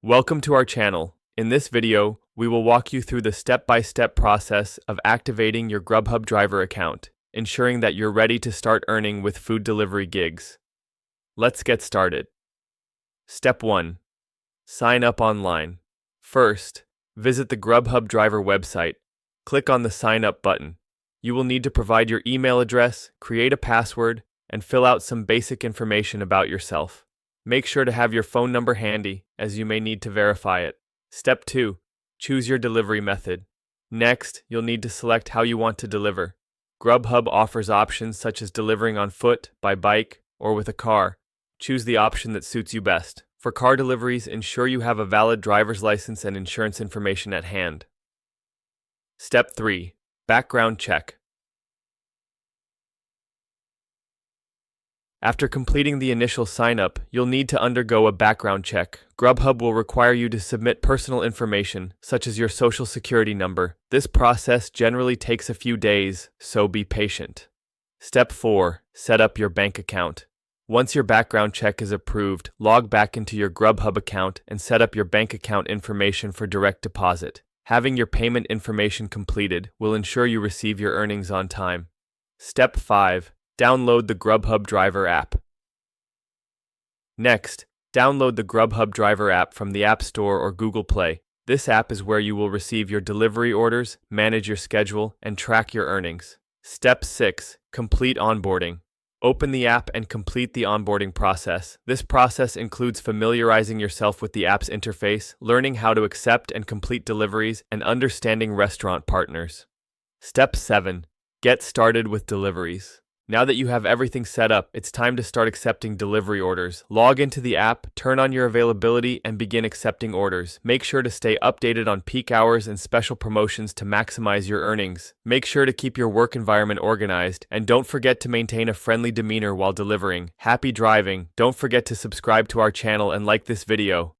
Welcome to our channel. In this video, we will walk you through the step-by-step process of activating your Grubhub driver account, ensuring that you're ready to start earning with food delivery gigs. Let's get started. Step 1. Sign up online. First, visit the Grubhub driver website. Click on the Sign Up button. You will need to provide your email address, create a password, and fill out some basic information about yourself. Make sure to have your phone number handy, as you may need to verify it. Step 2. Choose your delivery method. Next, you'll need to select how you want to deliver. Grubhub offers options such as delivering on foot, by bike, or with a car. Choose the option that suits you best. For car deliveries, ensure you have a valid driver's license and insurance information at hand. Step 3. Background check. After completing the initial sign-up, you'll need to undergo a background check. Grubhub will require you to submit personal information, such as your social security number. This process generally takes a few days, so be patient. Step 4. Set up your bank account. Once your background check is approved, log back into your Grubhub account and set up your bank account information for direct deposit. Having your payment information completed will ensure you receive your earnings on time. Step 5. Download the Grubhub driver app. Next, download the Grubhub driver app from the App Store or Google Play. This app is where you will receive your delivery orders, manage your schedule, and track your earnings. Step 6. Complete onboarding. Open the app and complete the onboarding process. This process includes familiarizing yourself with the app's interface, learning how to accept and complete deliveries, and understanding restaurant partners. Step 7. Get started with deliveries. Now that you have everything set up, it's time to start accepting delivery orders. Log into the app, turn on your availability, and begin accepting orders. Make sure to stay updated on peak hours and special promotions to maximize your earnings. Make sure to keep your work environment organized, and don't forget to maintain a friendly demeanor while delivering. Happy driving! Don't forget to subscribe to our channel and like this video.